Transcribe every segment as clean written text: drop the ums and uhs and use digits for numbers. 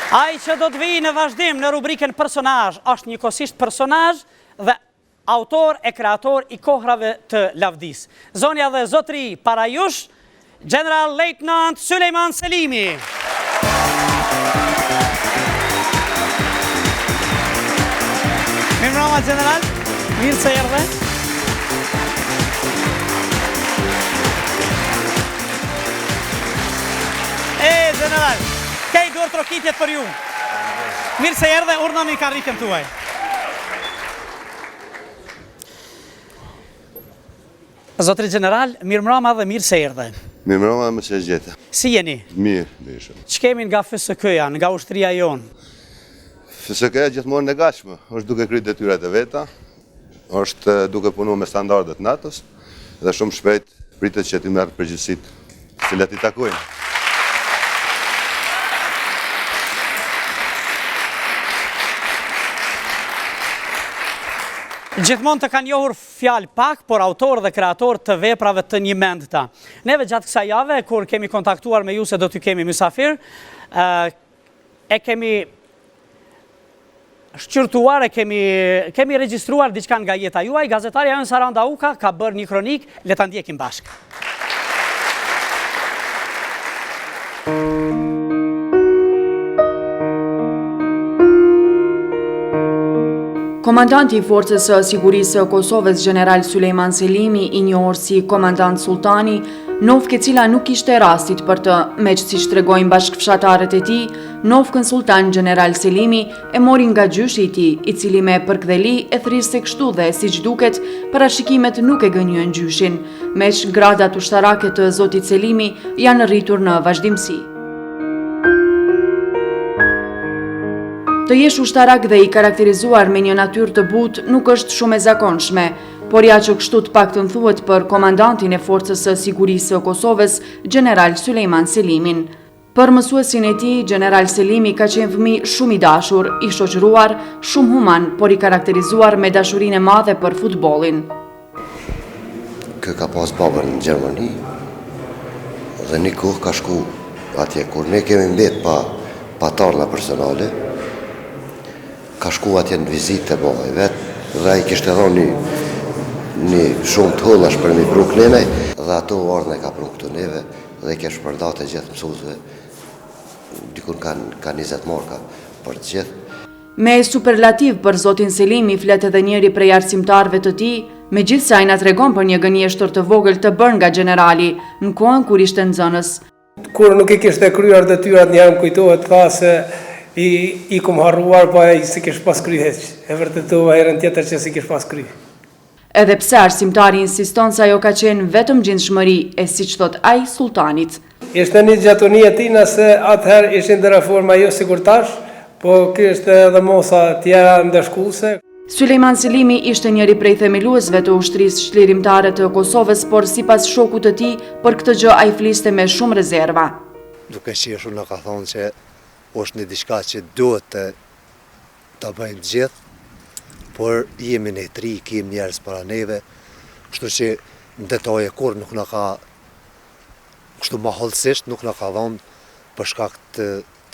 Ai që do të vijë në vazhdim në rubrikën personazh, është njëkohësisht personazh dhe autor e kreator i kohrave të lavdis. Zonja dhe zotri, para jush, General Lieutenant Sulejman Selimi. Mirëmbrëma General, mirë se erdhe. General, kej duar trokitjet për ju. Mirë se erdhe, urnëm i karrikën tuaj. Zotri General, mirëmbrëma dhe mirë se erdhe. Mirëmbrëma më që gjete. Si jeni? Mirë, mirë. Që kemi nga FSK-ja, nga ushtria jonë? FSK-ja gjithmonë në gashme, është duke kry detyrat e veta, është duke punu me standardet natës, dhe shumë shpejt pritet që ti merë përgjithësit cilat i takojnë. Gjithmonë të kanë njohur fjalë pak, por autor dhe kreator të veprave të një mendta. Neve gjatë kësaj jave, kur kemi kontaktuar me ju se do t'ju kemi mysafir, e kemi shqyrtuar, kemi regjistruar diçka nga jeta juaj. Gazetarja jonë Saranda Uka ka bërë një kronik, le ta ndjekim bashkë. Komandanti i Forcës së Sigurisë së Kosovës, General Sulejman Selimi, i njohur si Komandant Sultani, nofke cila nuk ishte rastit për të, meq si shtregojnë bashkëfshatarët e tij, nofkën Sultan General Selimi e mori nga gjyshi i tij, i cili me përktheli e thirrste kështu dhe siç duket, parashikimet nuk e gënjën gjyshin, meq gradat ushtarake të zotit Selimi janë rritur në vazhdimsi. Të jesh ushtarak dhe i karakterizuar me një natyrë të butë nuk është shumë e zakonshme, por ja që kështu të paktën thuhet për komandantin e Forcës së Sigurisë së Kosovës, General Sulejman Selimin. Për mësuesin e tij, General Selimi ka qenë fëmijë shumë i dashur, i shoqëruar, shumë human, por i karakterizuar me dashurinë e madhe për futbollin. Kë ka pas babën në Gjermani dhe një kohë ka shku atje, kur ne kemi mbet pa tarla personale, ka shku atje në vizitë të babaj vetë dhe i kishtë edhe një shumë të hëllash për mi pru klene dhe ato orën e ka pru këtu neve dhe i keshë përdate gjithë mësuzve, dikun ka 20 marka për të gjithë. Me superlativ për zotin Selimi flet edhe njëri prej arsimtarëve të tij, megjithëse ai na tregon për një gënjeshtër të vogël të bërë nga generali në kohën kur ishte nxënës. Kur nuk i kishte kryer detyrat, një herë më kujtohet, tha se i kom harruar, po ai si kish pas kry heq. E vërtetova herën tjetër që si kish pas kry. Edhe pse arsimtari insiston se ajo ka qenë vetëm gjendshmëri e siç thot ai sultanit. Ishte një gjatoni e tina se atëherë ishin dhe reforma jo sikur tash, po kishte edhe mosa tjera ndëshkuese. Sulejman Selimi ishte njëri prej themeluesve të ushtrisë çlirimtare të Kosovës, por sipas shokut të tij, për këtë gjë ai fliste me shumë rezerva. Duke qeshur na ka thonë që është një diçka që duhet të bëjmë gjithë, por jemi ne tri, kemi njerëz para neve, kështu që në detaje kur nuk na ka, kështu mahallësisht nuk na ka dhënë për shkak të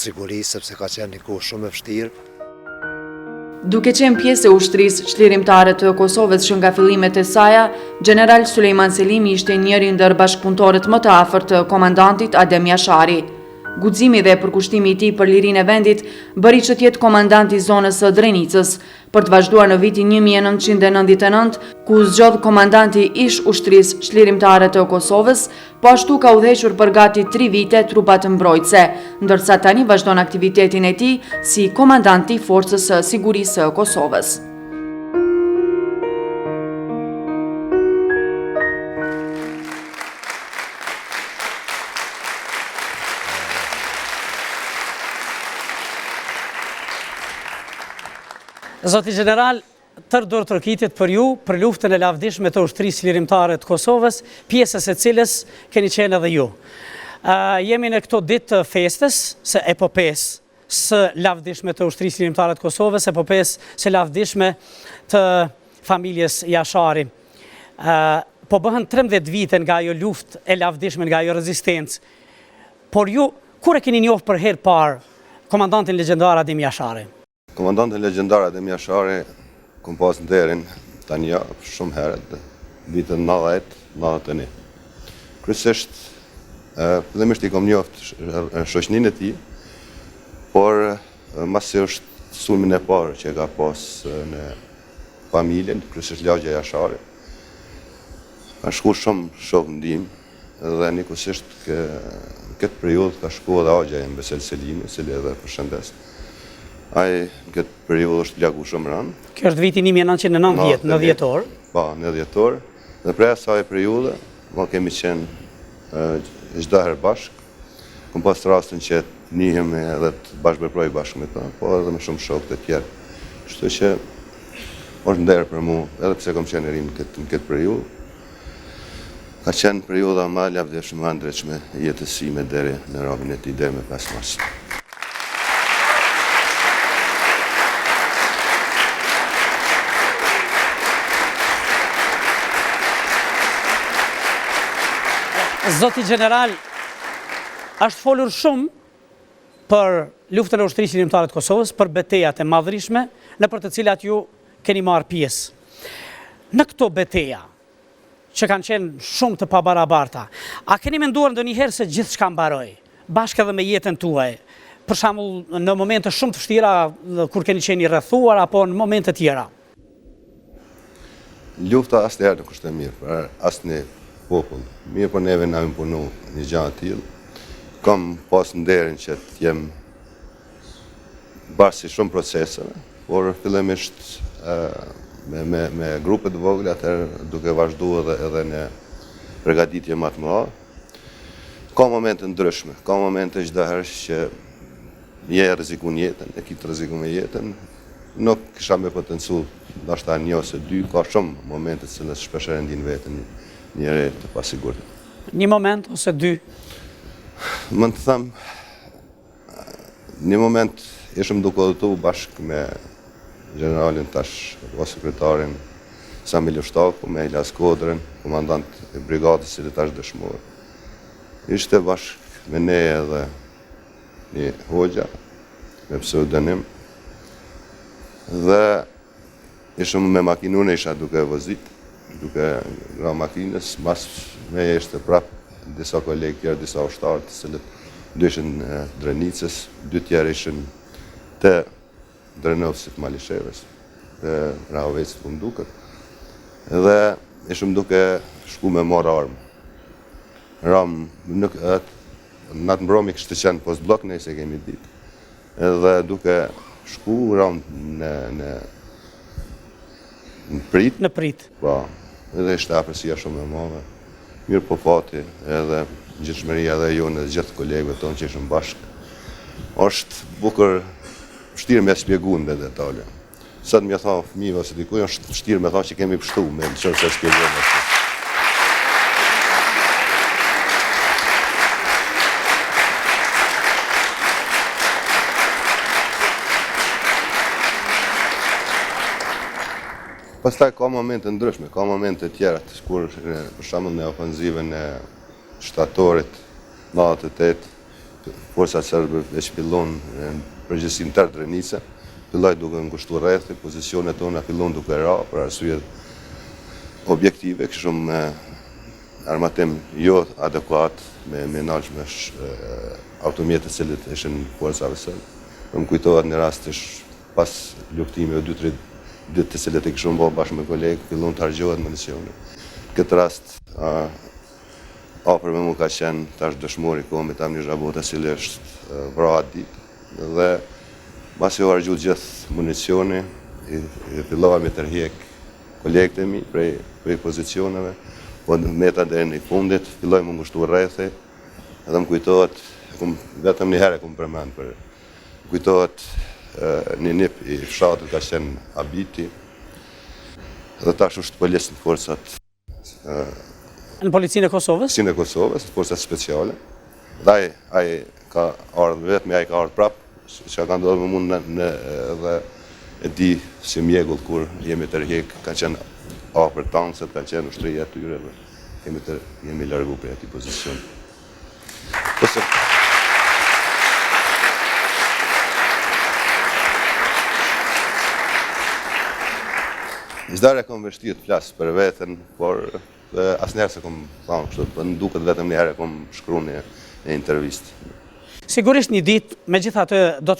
sigurisë, sepse ka qenë një kohë shumë e vështirë. Duke qenë pjesë e ushtrisë çlirimtare të Kosovës që nga fillimet e saj, General Sulejman Selimi ishte njëri ndër bashkëpunëtorët më të afërt të komandantit Adem Jashari. Guximi dhe përkushtimi i tij për lirinë e vendit bëri që të jetë komandant i zonës së Drenicës, për të vazhduar në vitin 1999, ku zgjodh komandanti ish ushtrisë çlirimtare të Kosovës, po ashtu ka udhëhequr për gati 3 vite trupat mbrojtëse, ndërsa tani vazhdon aktivitetin e tij si komandant i Forcës së Sigurisë së Kosovës. Zoti General, tërë dorë trokitjet për ju, për luftën e lavdishme të ushtrisë lirimtare të Kosovës, pjesës e cilës keni qenë edhe ju. Jemi në këto ditë të festës, së epopes së lavdishme të ushtrisë lirimtare të Kosovës, epopes së lavdishme të familjes Jashari. Po bëhen 13 vite nga ajo luftë e lavdishme, nga ajo rezistencë. Por ju, kur e keni njohur për herë parë komandantin legjendar Adem Jashari. Komandantin legjendar Adem Jashari kom pas nderin tani shumë herët, vitën 90-91. Kryesisht, fillimisht i kom njoftë shoqëninë e tij, por masi është sulmin e parë që ka pas në familjen, kryesisht lagja Jashari. Ka shku shumë shokë ndihmë dhe njëkohësisht këtë periudhë ka shku edhe agja e Mbesel Selimi, cili edhe përshëndes. Ai në këtë periudhë është lagu shumë rënë. Kjo është viti 1990, në dhjetor. Po, në dhjetor. Dhe prej asaj periudhë, ma kemi qenë çdo herë bashkë. Kom pas rastin që nihemi edhe të bashkëveproj bashkë me ta, po edhe me shumë shokë të tjerë. Kështu që është nder për mua, edhe pse kom qenë i ri në këtë periudhë. Ka qenë periudha më e lavdishme, më e ndritshme e jetës time deri në robën e tij deri më 5 mars. Zoti general, është folur shumë për luftën e ushtrisë lirimtare të Kosovës, për betejat e madhërishme, në për të cilat ju keni marrë pjesë. Në këto beteja, që kanë qenë shumë të pabarabarta, a keni menduar ndonjëherë se gjithçka mbaroi, bashkë edhe me jetën tuaj, për shembull në momente shumë të vështira kur keni qenë i rrethuar apo në momente tjera? Lufta asnjëherë nuk është e mirë për asnjë popull. Mirë për neve na imponu një gjë të tillë. Kam pas nderin që të jem bashkë si shumë proceseve, por fillimisht me grupe të vogla, atëherë duke vazhduar edhe në përgatitje më të mëdha. Ka momente ndryshme, ka momente çdo herë që je rrezikon jetën, e kitë rrezikon me jetën. Nuk kisha me potencu, ndoshta një ose dy, ka shumë momente të cilës shpeshherë ndin veten njëre të pasigurt. Një moment ose dy? Më të them, një moment ishëm duke udhëtu bashkë me generalin tash, o sekretarin Sami Lushtaku, me Ilas Kodrën, komandant e brigadës cili tash dëshmor. Ishte bashkë me ne edhe një hoxha, me pseudonim, dhe ishëm me makinun e isha duke vozit, duke nga makinës, mas me ishte prapë disa kolegë tjerë, disa ushtarë të cilët dy ishin Drenicës, dy tjerë ishin të Drenovësit Malisheves, të Rahovecit Fundukët, dhe ishëm duke shku me marrë armë. Në atë mbromi kështë të qenë post blok, ne se kemi ditë, edhe duke shku ramë në prit. Në prit. Po, edhe ishte apresia shumë e madhe. Mirë po fati edhe gjithshmëria dhe ju në gjithë kolegëve tonë që ishëm bashkë. Është bukur vështirë me spjegu në detale. Sot më tha fëmijëve ose dikuj është vështirë me tha që kemi pështu me në qërë se spjegojmë ashtu. Pastaj ka momente ndryshme, ka momente tjera, kur për shembull në ofenzivën e shtatorit 98, forcat serbe veç fillon në përgjithësi në tërë Drenica, filloi duke ngushtuar rrethi, pozicionet tona fillon duke ra për arsye objektive, kishëm armatim jo adekuat me menaxhme automjete të cilët ishin forcave serbe. Më kujtohet në rast pas luftimeve 2-3 ditë të cilët e kishëm bërë bashkë me kolegë, fillon të hargjohet municioni. Këtë rast, afër me mu ka qenë tash dëshmori Komit Amni Zhabota, cili është vrarë atë ditë, dhe pasi u hargju gjithë municioni, fillova me tërhiq kolegët e mi prej pozicioneve, po në meta deri në fundit, filloj më ngushtu rrethi, edhe më kujtohet, vetëm një herë e kom përmend për, kujtohet një nip i fshatit ka qenë Abiti, dhe tash është policë në forcat. Në policinë e Kosovës? Policinë e Kosovës, në forcat speciale. Dhe ai ka ardhur vetëm, ai ka ardhur prapë, që ka ndodhur me mund dhe e di si mjegull kur jemi tërhiq, ka qenë afër tankset, ka qenë ushtria e tyre, jemi largu prej atij pozicioni. Zdarë kom vështirë të flasë për veten, por asnjëherë se kom thonë kështu, po duket vetëm një herë kom shkruar një intervistë. Sigurisht një ditë, megjithatë do të